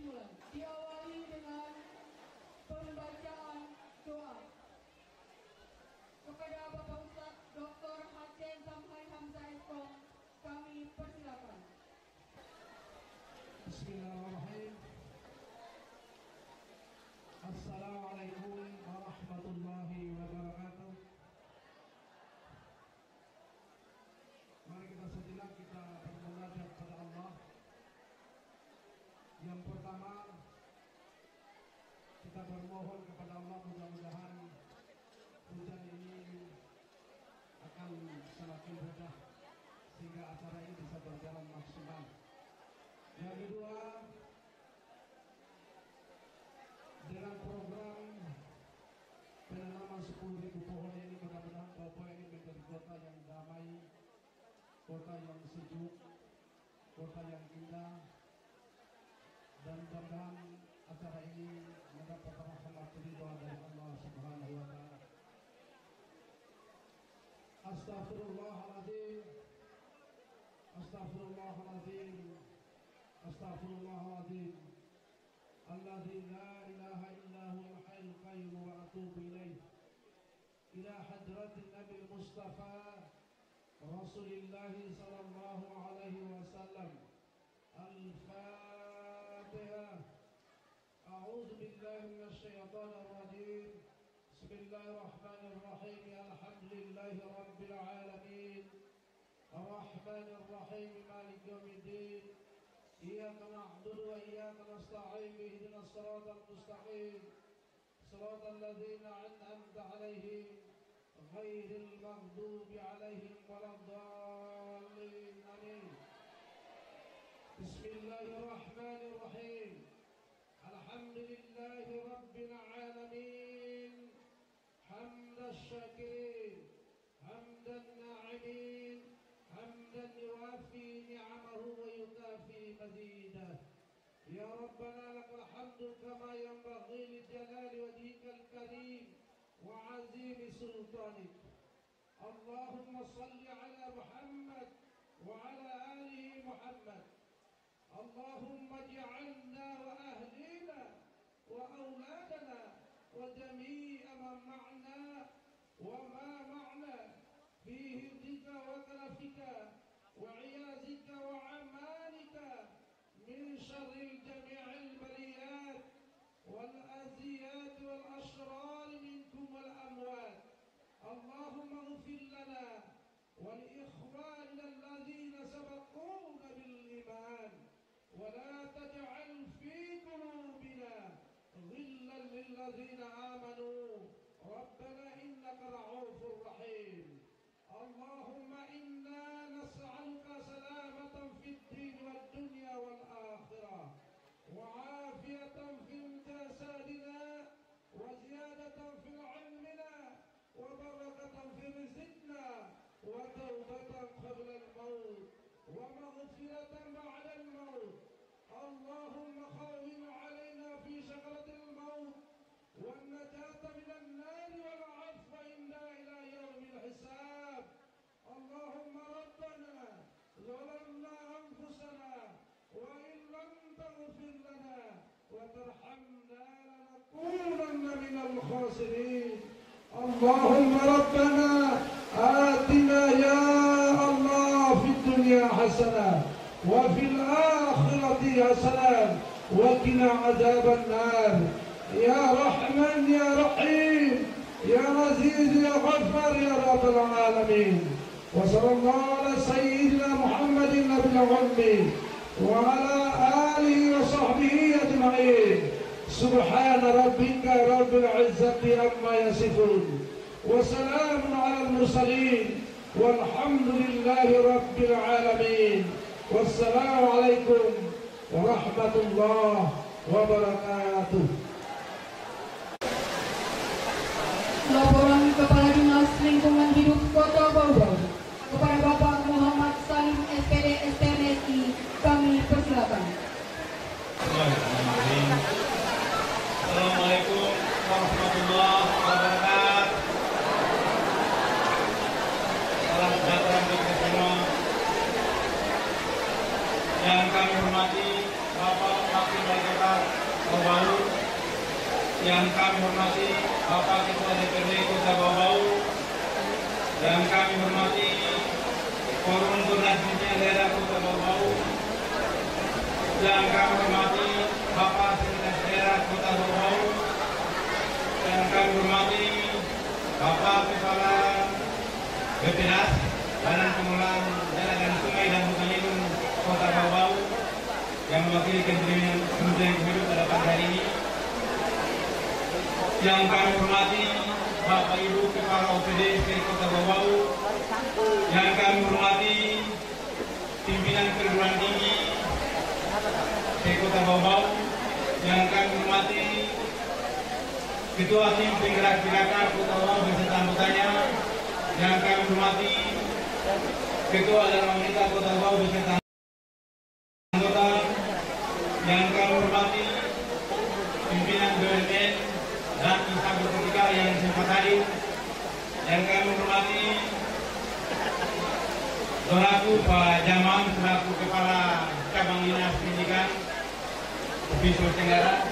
dimulai. Diawali dengan pembacaan doa. Kepada Bapak Ustaz Dr. Hacem Samhai Hamzah Eskong, kami persilakan. Bismillahirrahmanirrahim. Assalamualaikum warahmatullahi wabarakatuh. Mari kita sejenak kita bermunajat kepada Allah. Yang pertama, kita bermohon kepada Allah mudah-mudahan hujan ini akan semakin redah sehingga acara ini bisa berjalan maksimal. Yang kedua, dengan program penanaman 10.000 pohon ini mudah-mudahan Papua ini menjadi kota yang damai, kota yang sejuk, kota yang indah, dan mudah-mudahan acara ini mendapat rahmat ridha dari Allah Subhanahu wa taala. Astaghfirullahaladzim, astaghfirullahaladzim, astaghfirullahaladzim. Alladzi la ilaha illa huwal hayyul qayyum wa atubu ilaih. Ila hadratin Nabi Mustafa Rasulillah sallallahu alaihi wasallam. Al-Fatihah. A'udzu billahi minasy syaithanir rajim. Bismillahirrahmanirrahim. Alhamdulillahi rabbil alamin. Ar-Rahmanir Rahim. Maliki yaumiddin. Iyyaka na'budu wa iyyaka nasta'in. Ihdinas siratal mustaqim. Siratal ladzina an'amta 'alaihim ghairil maghdubi 'alaihim waladdallin. Amin. Bismillahirrahmanirrahim. Alhamdulillahi rabbil alamin. Hamdan syakirin, hamdan na'imin, hamdan yuwafi ni'amahu wa yukafi mazidah. Ya Rabbana lakal hamdu kama yanbaghi li jalali wajhikal karim wa azimi sultanik. Allahumma salli ala Muhammad wa ala ali Muhammad. Allahumma ij'alna wa ahlina wa auladana wa jami'a man ma'na wa ma ma'na fi hifdika wa kalafika wa 'iyazika wa 'amanika min syarril jami'il baliyat wal aziyat wal ashrar minkum wal amwat. Allahumma ighfir lana wa li ikhwanina alladhina sabaquna bil iman wa la taj'al fi qulubina ghillan lil ladzina amanu rabbana innaka ra'ufur rahim. Allahumma inna nas'aluka salamatan fid din wad dunya wal akhirah wa 'afiyatan fil jasadina wa ziyadatan fil 'ilmina wa barakatan fi rizqina wa tawbatan qabla al-maut wa maghfiratan ba'da al-maut. Allahumma khawwin 'alaina fi shagalatil maut wan najata minan nar wal 'afwa inna ila yaumil hisab. Allahumma rabbana zalamna anfusana wa in lam taghfir lana wa tarhamna lanakunanna minal khasirin. Allahumma rabbana atina ya Allah fid dunya hasanah wa fil akhirati hasanah wa qina adzaban nar. Ya Rahman ya Rahim ya Aziz ya Ghaffar ya Rabbal alamin. Wa sallallahu ala sayyidina Muhammadin nabiyil ummi wa ala alihi wa sahbihi ajma'in. Subhana rabbika rabbil izzati amma yasifun wa salamun alal mursalin walhamdulillahi rabbil alamin. Wassalamualaikum warahmatullahi wabarakatuh. Laporan Kepala Dinas Lingkungan Hidup Kota Bau-Bau kepada Bapak Muhammad Salim SPD STMSI, kami persilakan. Assalamualaikum warahmatullahi wabarakatuh. Salam sejahtera untuk kita semua. Yang kami hormati Bapak Wakil Wali Kota hormati Bapak Ketua DPRD Kota Bau-Bau, yang kami hormati Forum Koordinasi Pimpinan Daerah Kota Bau-Bau, yang kami hormati Bapak Sekretaris Daerah Kota Bau-Bau, yang kami hormati Bapak Kepala BPDAS, Badan Pengelolaan Daerah dan Sungai dan Hutan Lindung Kota Bau-Bau, yang mewakili Kementerian Kehidupan pada pagi hari ini. Yang kami hormati Bapak Ibu Kepala OPD Kota Bau-Bau, yang kami hormati pimpinan perguruan tinggi Kota Bau-Bau, yang kami hormati Ketua Tim Penggerak Pilihan Kota Bau-Bau beserta anggotanya, yang kami hormati Ketua dan Wanita Kota Bau-Bau beserta anggota, yang kami hormati pimpinan BUMN dan instansi vertikal yang sempat hadir, yang kami hormati selaku Pak Jaman selaku Kepala Cabang Dinas Pendidikan Sulawesi Tenggara,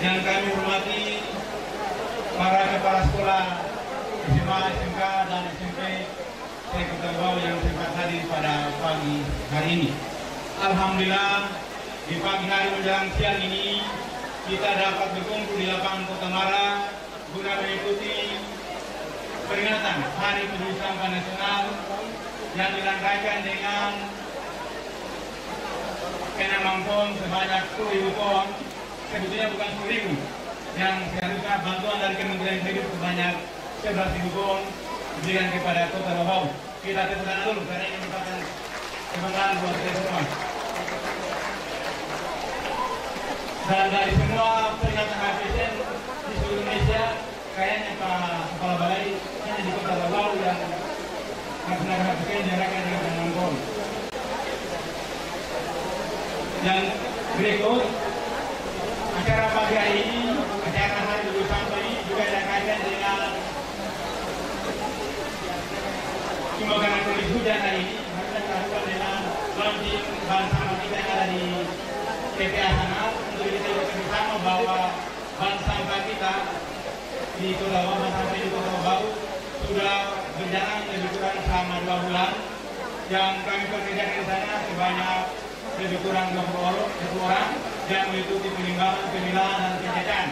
yang kami hormati para kepala sekolah SMA, SMK dan SMP Kota Bau yang sempat hadir pada pagi hari ini. Alhamdulillah di pagi hari menjelang siang ini kita dapat berkumpul di lapangan Kota Mara guna mengikuti peringatan Hari Peduli Sampah Nasional yang dirangkaikan dengan penanaman pohon sebanyak 10.000 pohon. Sebetulnya bukan 10.000, yang seharusnya bantuan dari Kementerian Hidup sebanyak 11.000 pohon diberikan kepada Kota Bau-Bau. Kita tepuk tangan dulu karena ini merupakan kebanggaan buat kita semua. Dan dari semua peringatan HPSN di seluruh Indonesia, kayaknya Pak Kepala Balai hanya di Kota Bau-Bau yang melaksanakan HPSN diarahkan dengan penanaman pohon. Dan berikut acara pagi hari ini, acara Hari Peduli Sampah ini juga dikaitkan dengan kebakaran kondisi hujan hari ini. Kita lakukan dengan launching bahan sampah kita yang ada di TPA sana. Untuk kita bersama bahwa bahan sampah kita di Kota Bau, bahan sampah di Kota Bau sudah berjalan lebih kurang selama 2 bulan. Yang kami pekerjakan di sana sebanyak lebih kurang 20 orang yang mengikuti penimbangan, pemilahan dan penjajahan.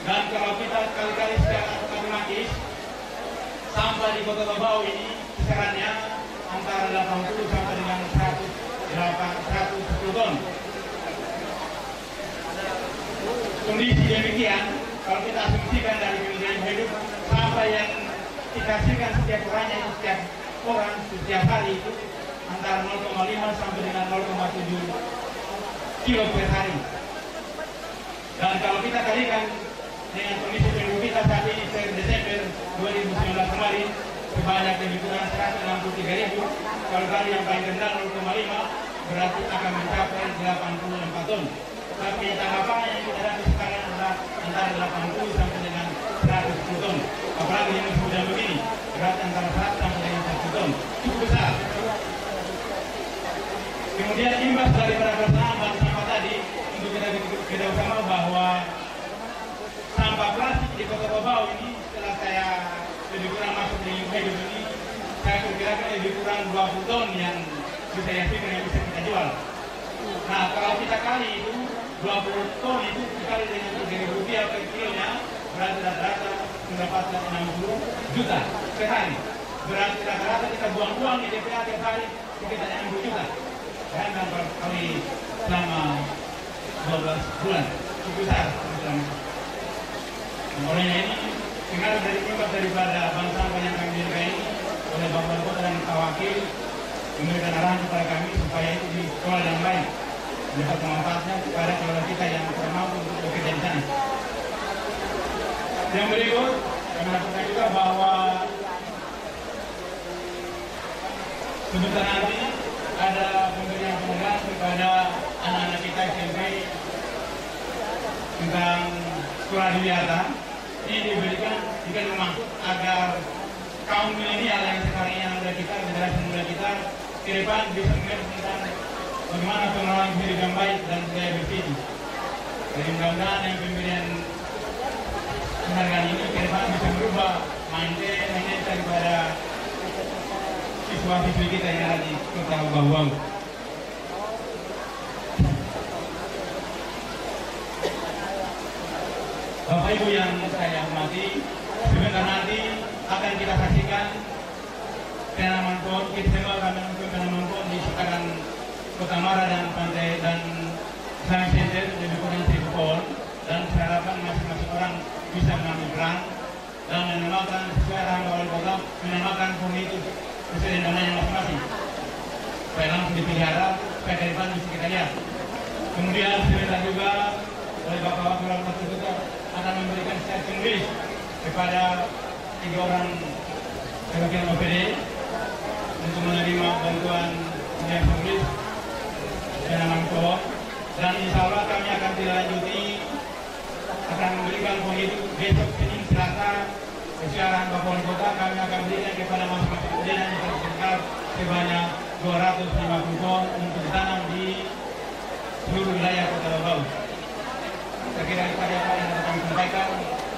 Dan kalau kita kali-kali secara matematis, sampah di Kota Bau ini kisarannya antara 80 sampai dengan 110 ton. Kondisi demikian, kalau kita asumsikan dari Kementerian Hidup, sampah yang dikasihkan setiap orangnya itu setiap orang setiap hari itu antara 0,5 sampai dengan 0,7 kilo per hari. Dan kalau kita kalikan dengan kondisi penduduk kita saat ini per Desember 2019 kemarin sebanyak lebih kurang 163.000, kalau kali yang paling rendah 0,5 berarti akan mencapai 84 ton. Tapi tanggapannya yang kita dapat sekarang adalah antara 80 sampai dengan 110 ton. Apalagi yang sudah begini, berarti antara 100 sampai dengan 1 ton. Cukup besar. Kemudian imbas daripada pelaksanaan bahan sampah tadi, untuk kita bersama bahwa sampah plastik di Kota Bau ini setelah saya lebih kurang masuk di hidup ini, saya perkirakan lebih kurang 20 ton yang bisa yakin yang bisa kita jual. Nah, kalau kita kali itu 20 ton itu dikali dengan Rp3.000 per kilonya, berarti rata-rata mendapatkan 60 juta per hari. Berarti rata-rata kita buang-buang di DPA tiap hari sekitar 60 juta. Dan kali selama 12 bulan cukup besar. Olehnya ini pengaruh dari imbas daripada bahan sampah yang kami berikan ini oleh Bapak Kota dan Pak Wakil memberikan arahan kepada kami supaya itu dikelola dengan baik, dapat manfaatnya kepada keluarga kita yang kurang mampu untuk bekerja di sana. Yang berikut kami lakukan juga bahwa sebentar nanti ada pemberian penghargaan kepada anak-anak kita SMP tentang sekolah di Wiata. Ini diberikan jika memang agar kaum milenial yang sekarang yang ada kita, generasi muda kita ke depan bisa mengerti tentang bagaimana pengelolaan hidup yang baik dan budaya bersih. Jadi mudah-mudahan yang pemberian mahasiswa kita yang ada di Kota Bau-Bau. Bapak Ibu yang saya hormati, sebentar nanti akan kita saksikan penanaman pohon. Kita semua akan melakukan penanaman pohon di sekitaran Kota Mara dan Pantai dan Islamic Center lebih kurang 1.000 pohon, dan saya harapkan masing-masing orang bisa mengambil peran dan menamakan sesuai arahan wali kota, menamakan pohon itu sesuai dengan namanya masing-masing. Supaya langsung dipelihara, supaya ke depan bisa kita lihat. Kemudian sebentar juga oleh Bapak Wakil Wali Kota juga akan memberikan secara simbolis kepada 3 orang perwakilan OPD untuk menerima bantuan secara simbolis penanaman pohon, dan insya Allah kami akan dilanjuti, akan memberikan pohon itu besok Senin Selasa sesuai arahan Bapak Wali Kota. Kami akan berikan kepada masing-masing OPD yang tersebar sebanyak 250 pohon untuk ditanam di seluruh wilayah Kota Bau-Bau. Saya kira itu saja yang dapat kami sampaikan.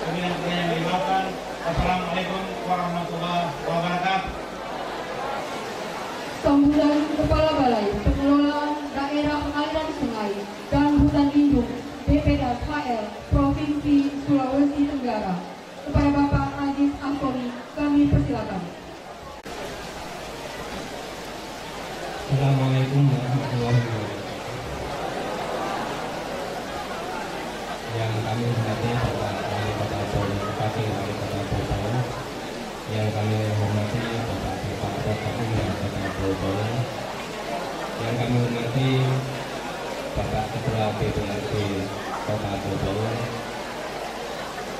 Kemudian yang dimaafkan. Wassalamualaikum warahmatullahi wabarakatuh. Sambutan Kepala Balai Pengelolaan Daerah Aliran Sungai dan Hutan Lindung BPDAS HL Provinsi Sulawesi Tenggara kepada Bapak Aziz Antoni, kami persilakan. Assalamualaikum warahmatullahi wabarakatuh. Yang kami hormati Bapak Wali Kota Bau, Wakil Wali Kota Bau, yang kami hormati Bapak Bupati dan Kota Bau, yang kami hormati Bapak Ketua BPRD Kota Bau,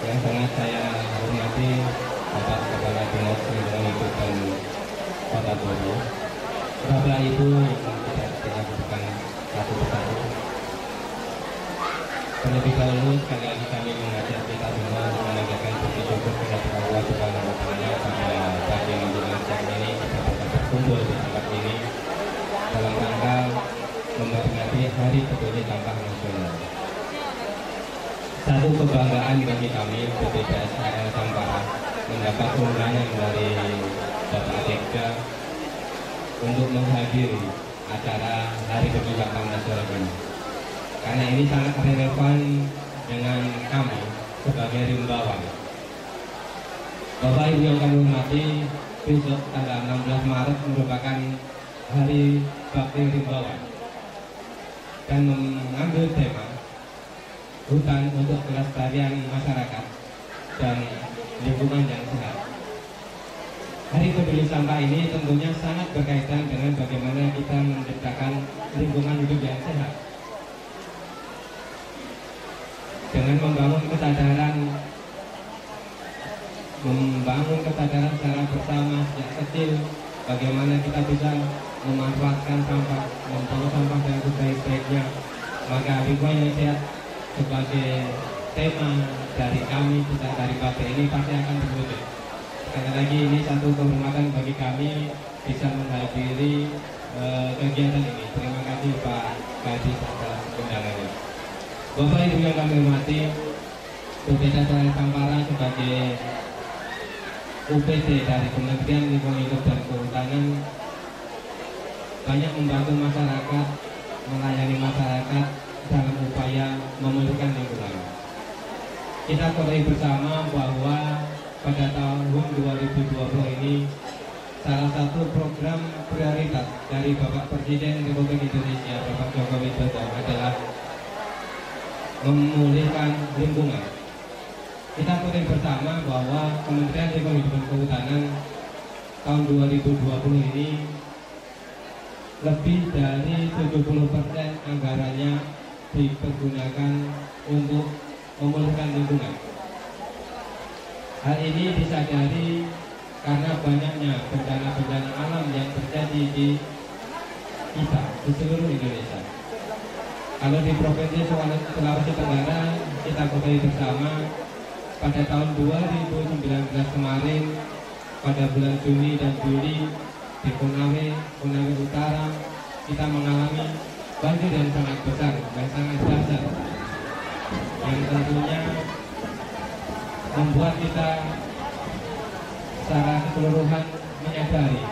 yang sangat saya hormati Bapak Kepala Dinas Lingkungan Hidup dan Kota Bau. Bapak Ibu yang tidak kita bukan satu persatu. Terlebih dahulu sekali lagi kami mengajak kita semua untuk menegakkan bukti syukur kepada Allah Subhanahu wa Ta'ala pada pagi menjelang siang ini kita dapat berkumpul di tempat ini dalam rangka memperingati Hari Peduli Sampah Nasional. Satu kebanggaan bagi kami BPDAS HL Sampara mendapat undangan dari Bapak Dekda untuk menghadiri acara Hari Peduli Sampah Nasional ini, karena ini sangat relevan dengan kami sebagai rimbawan. Bapak Ibu yang kami hormati, besok tanggal 16 Maret merupakan Hari Bakti Rimbawan dan mengambil tema hutan untuk kelestarian masyarakat dan lingkungan yang sehat. Hari Peduli Sampah ini tentunya sangat berkaitan dengan bagaimana kita menciptakan lingkungan hidup yang sehat. Dengan membangun kesadaran secara bersama sejak kecil, bagaimana kita bisa memanfaatkan sampah, membuang sampah dengan sebaik-baiknya, maka lingkungan yang sehat sebagai tema dari kami, kita dari partai ini pasti akan terwujud. Sekali lagi ini satu kehormatan bagi kami bisa menghadiri kegiatan ini. Terima kasih Pak Kadis atas undangannya. Bapak Ibu yang kami hormati, BPDAS HL Sampara sebagai UPD dari Kementerian Lingkungan Hidup dan Kehutanan banyak membantu masyarakat, melayani masyarakat dalam upaya memulihkan lingkungan. Kita ketahui bersama bahwa pada tahun 2020 ini salah satu program prioritas dari Bapak Presiden Republik Indonesia Bapak Joko Widodo adalah memulihkan lingkungan. Kita ketahui bersama bahwa Kementerian Lingkungan Hidup dan Kehutanan tahun 2020 ini lebih dari 70% anggarannya dipergunakan untuk memulihkan lingkungan. Hal ini disadari karena banyaknya bencana-bencana alam yang terjadi di kita, di seluruh Indonesia. Kalau di Provinsi Sulawesi Tenggara, kita ketahui bersama pada tahun 2019 kemarin, pada bulan Juni dan Juli di Konawe Utara, kita mengalami banjir yang sangat besar dan sangat dahsyat, yang tentunya membuat kita secara keseluruhan menyadari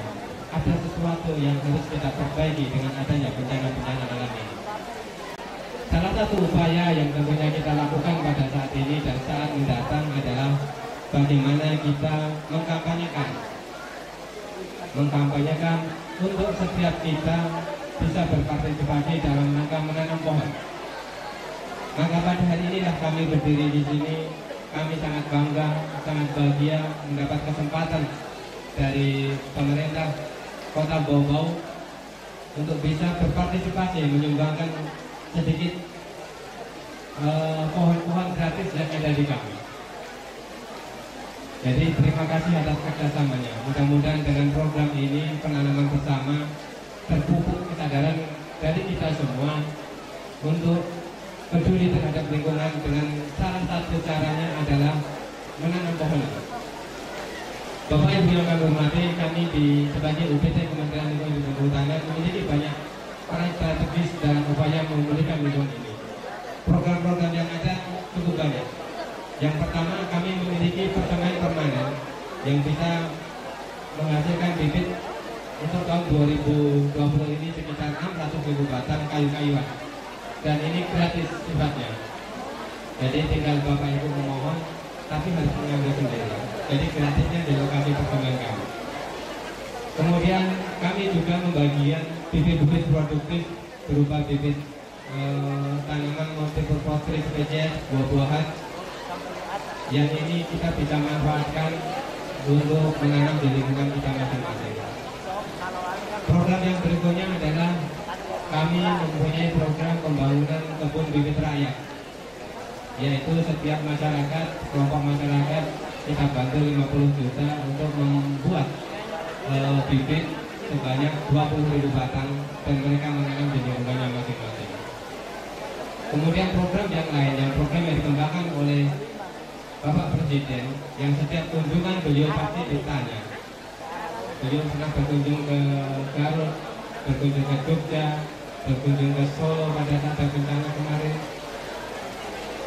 ada sesuatu yang harus kita perbaiki dengan adanya bencana-bencana alam ini. Salah satu upaya yang tentunya kita lakukan pada saat ini dan saat mendatang adalah bagaimana kita mengkampanyekan untuk setiap kita bisa berpartisipasi dalam rangka menanam pohon. Maka pada hari inilah kami berdiri di sini. Kami sangat bangga, sangat bahagia mendapat kesempatan dari pemerintah Kota Bau-Bau untuk bisa berpartisipasi menyumbangkan sedikit pohon-pohon gratis yang ada di kami. Jadi terima kasih atas kerjasamanya. Mudah-mudahan dengan program ini penanaman bersama terpupuk kesadaran dari kita semua untuk peduli terhadap lingkungan dengan salah satu caranya adalah menanam pohon. Bapak Ibu yang kami hormati, kami sebagai UPT Kementerian Lingkungan Hidup dan Kehutanan memiliki banyak peran strategis dalam upaya memulihkan lingkungan ini. Program-program yang ada cukup banyak. Yang pertama, kami memiliki pertemuan permanen yang bisa menghasilkan bibit untuk tahun 2020 ini sekitar 600.000 batang kayu-kayuan. Dan ini gratis sifatnya. Jadi tinggal Bapak Ibu memohon, tapi harus mengambil sendiri. Jadi gratisnya di lokasi pertemuan kami. Kemudian kami juga membagikan bibit-bibit produktif berupa bibit tanaman multipurpose spesies buah-buahan yang ini kita bisa manfaatkan untuk menanam di lingkungan kita masing-masing. Program yang berikutnya adalah kami mempunyai program pembangunan kebun bibit rakyat, yaitu setiap masyarakat, kelompok masyarakat kita bantu 50 juta untuk membuat bibit sebanyak 20.000 batang dan mereka menanam di lingkungannya masing-masing. Kemudian program yang lain, program yang dikembangkan oleh Bapak Presiden, yang setiap kunjungan beliau pasti ditanya. Beliau pernah berkunjung ke Garut, berkunjung ke Jogja, berkunjung ke Solo pada saat bencana kemarin.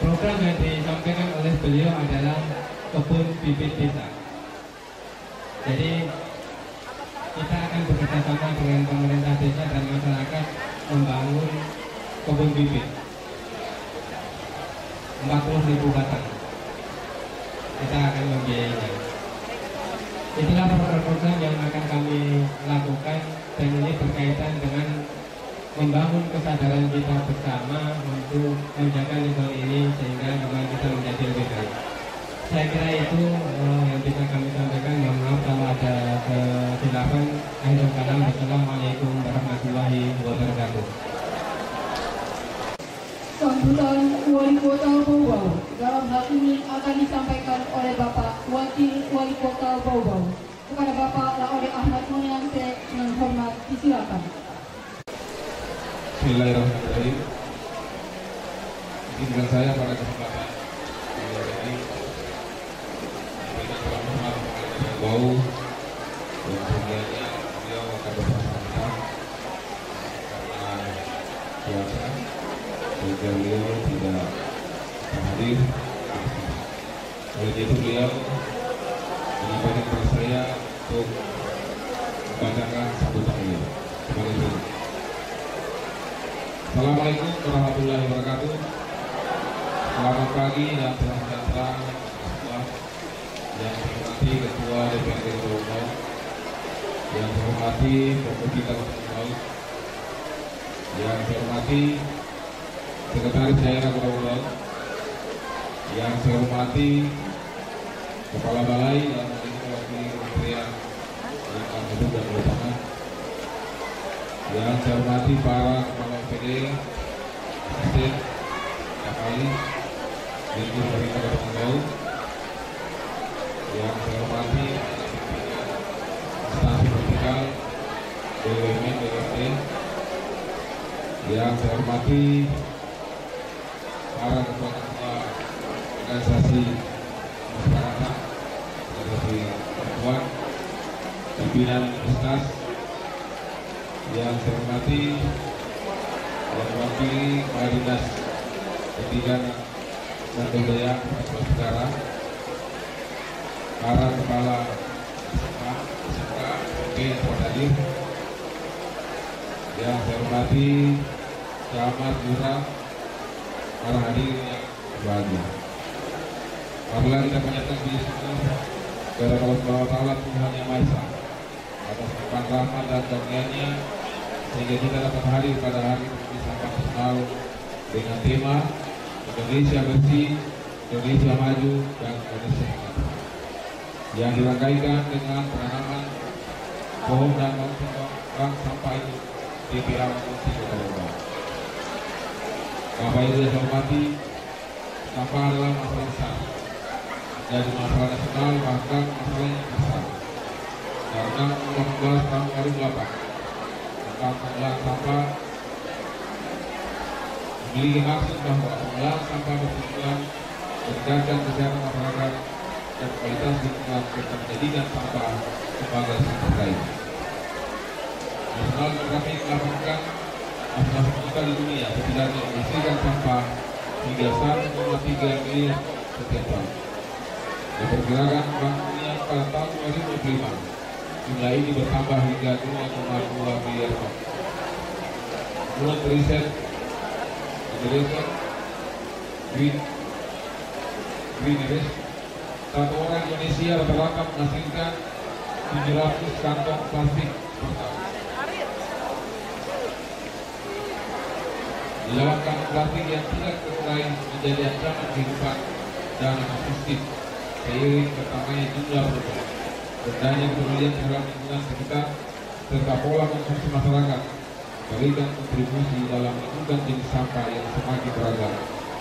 Program yang disampaikan oleh beliau adalah kebun bibit desa. Jadi kita akan bekerjasama dengan pemerintah desa dan masyarakat membangun kebun bibit 40.000 batang. Kita akan membiayainya. Itulah program-program yang akan kami lakukan dan ini berkaitan dengan membangun kesadaran kita bersama untuk menjaga lingkungan ini sehingga lingkungan kita menjadi lebih baik. Saya kira itu yang bisa kami sampaikan. Mohon maaf kalau ada kesilapan. Akhirul kalam. Wassalamualaikum warahmatullahi wabarakatuh. Sambutan Wali Kota Bau-Bau dalam hal ini akan disampaikan oleh Bapak Wakil Wali Kota Bau-Bau. Kepada Bapak Laode Ahmad Munianse dengan hormat disilakan. Bismillahirrahmanirrahim. Izinkan saya pada kesempatan ini Bau dan kemudiannya beliau akan bersama-sama karena puasa sehingga beliau tidak hadir. Oleh itu beliau menyampaikan kepada saya untuk membacakan sambutan beliau. Terima kasih. Assalamualaikum warahmatullahi wabarakatuh. Selamat pagi dan salam sejahtera. Yang saya hormati Ketua DPRD Bau-Bau, yang saya hormati Pemerintah Kota Bau, yang saya hormati Sekretaris Daerah Kota Bau, yang saya hormati Kepala Balai dan Wakil Kementerian Lingkungan Hidup dan Kehutanan, yang saya hormati para Kepala OPD, Asisten, Kapali, dan Pemerintah Kota Bau, yang saya hormati instansi vertikal BUMN, BUMD, yang saya hormati para ketua-ketua organisasi masyarakat, organisasi perempuan, pimpinan universitas, yang saya hormati yang mewakili Kepala Dinas Pendidikan dan Kebudayaan Negara, para kepala SMK, SMP, dan hadir. Yang saya hormati Camat Lurah, para hadirin yang berbahagia. Marilah kita panjatkan puji syukur kepada Allah Subhanahu wa Ta'ala Tuhan Yang Maha Esa atas limpahan rahmat dan karunia-Nya sehingga kita dapat hadir pada hari Peduli Sampah Nasional dengan tema Indonesia Bersih, Indonesia Maju, dan Indonesia Sehat, yang dirangkaikan dengan penanaman pohon dan bank sampah itu di Pilar Kunci Kota Bogor. Bapak Ibu yang saya hormati, sampah adalah masalah besar, jadi masalah nasional bahkan masalah yang besar. Karena 18 tahun 2008 tentang pengolahan sampah memiliki maksud bahwa pengolahan sampah bertujuan meningkatkan kesehatan masyarakat dan kualitas lingkungan serta menjadikan sampah sebagai sumber daya. Nasional Geographic melaporkan masing-masing kota di dunia setidaknya menghasilkan sampah hingga 1,3 miliar setiap tahun. Diperkirakan Bank Dunia pada tahun 2025 jumlah ini bertambah hingga 2,2 miliar ton. Menurut riset Indonesia Green Race, satu orang Indonesia rata-rata menghasilkan 700 kantong plastik per tahun. Di dalam kantong plastik yang tidak terurai menjadi ancaman kehidupan dan ekosistem seiring bertambahnya jumlah penduduk, rendahnya kepedulian terhadap lingkungan sekitar, serta pola konsumsi masyarakat memberikan kontribusi dalam menentukan jenis sampah yang semakin beragam,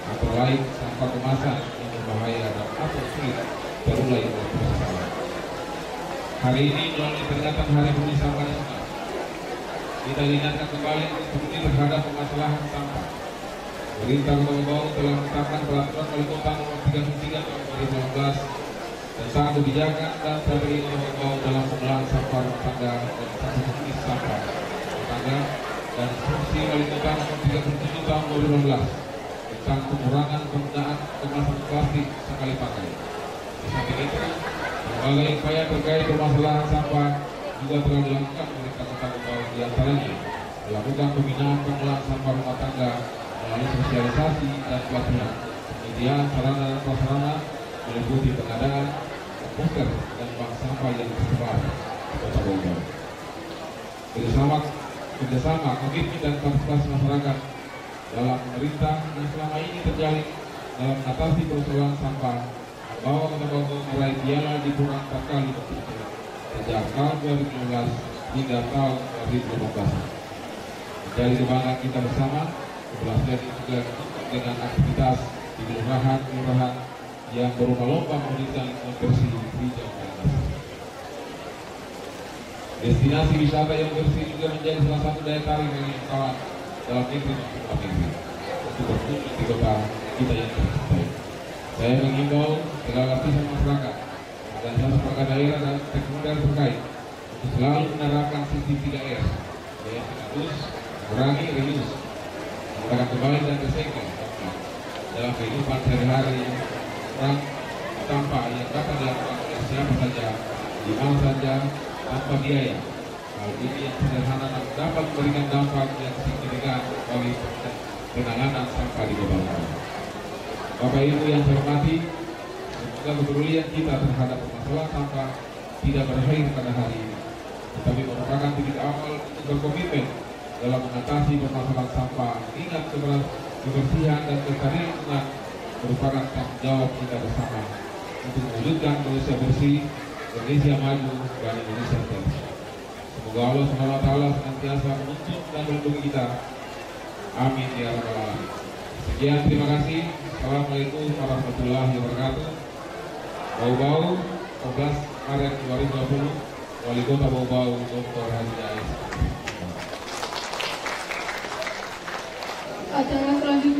antara lain sampah kemasan yang berbahaya dan atau sulit terurai oleh proses alam. Hari ini melalui peringatan Hari Peduli Sampah Nasional, kita diingatkan kembali untuk peduli terhadap permasalahan sampah. Pemerintah Kota Bogor telah menetapkan peraturan wali kota nomor 33 tahun 2019 tentang kebijakan dan strategi Kota Bogor dalam pengolahan sampah rumah tangga dan satu jenis sampah rumah tangga dan instruksi wali kota nomor 37 tahun 2016 tentang pengurangan penggunaan kemasan plastik sekali pakai. Di samping itu, berbagai upaya terkait permasalahan sampah juga telah dilakukan oleh Kota Bogor, di antaranya melakukan pembinaan pengolahan sampah rumah tangga melalui sosialisasi dan pelatihan, penyediaan sarana dan prasarana meliputi pengadaan komposter dan bank sampah yang tersebar di Kota Bogor. Kerjasama, komitmen dan partisipasi masyarakat dalam pemerintah yang selama ini terjalin dalam mengatasi persoalan sampah membawa Kota Bogor meraih piala di kurang 4 kali berturut-turut sejak tahun 2015 hingga tahun 2015. Menjadi kebanggaan kita bersama, keberhasilan ini juga dengan aktivitas di kelurahan yang berlomba-lomba mewujudkan lingkungan bersih, hijau, dan basah. Destinasi wisata yang bersih juga menjadi salah satu daya tarik bagi wisatawan dalam negeri maupun luar negeri untuk berkunjung di kota kita yang tercintai. Saya mengimbau segala lapisan masyarakat dan perangkat daerah dan sekunder terkait untuk selalu menerapkan sistem 3R, yaitu reduce, kurangi, reuse, menggunakan kembali dan recycle dalam kehidupan sehari-hari orang tanpa yang dapat dilakukan oleh siapa saja, di mana saja, tanpa biaya. Hal ini yang sederhana dan dapat memberikan dampak yang signifikan bagi penanganan sampah di Kota Bogor. Bapak Ibu yang saya hormati, semoga kepedulian kita terhadap permasalahan sampah tidak berakhir pada hari ini, tetapi merupakan titik awal untuk berkomitmen dalam mengatasi permasalahan sampah. Ingat kebersihan dan kelestarian lingkungan merupakan tanggung jawab kita bersama untuk mewujudkan Indonesia bersih, Indonesia maju, dan Indonesia sehat. Semoga Allah SWT senantiasa menuntun dan melindungi kita. Amin ya rabbal alamin. Sekian, terima kasih. Assalamualaikum warahmatullahi wabarakatuh. Bau-bau 14 Maret 2020, Wali Kota Bau-bau Dr. Haji Ais. Acara selanjutnya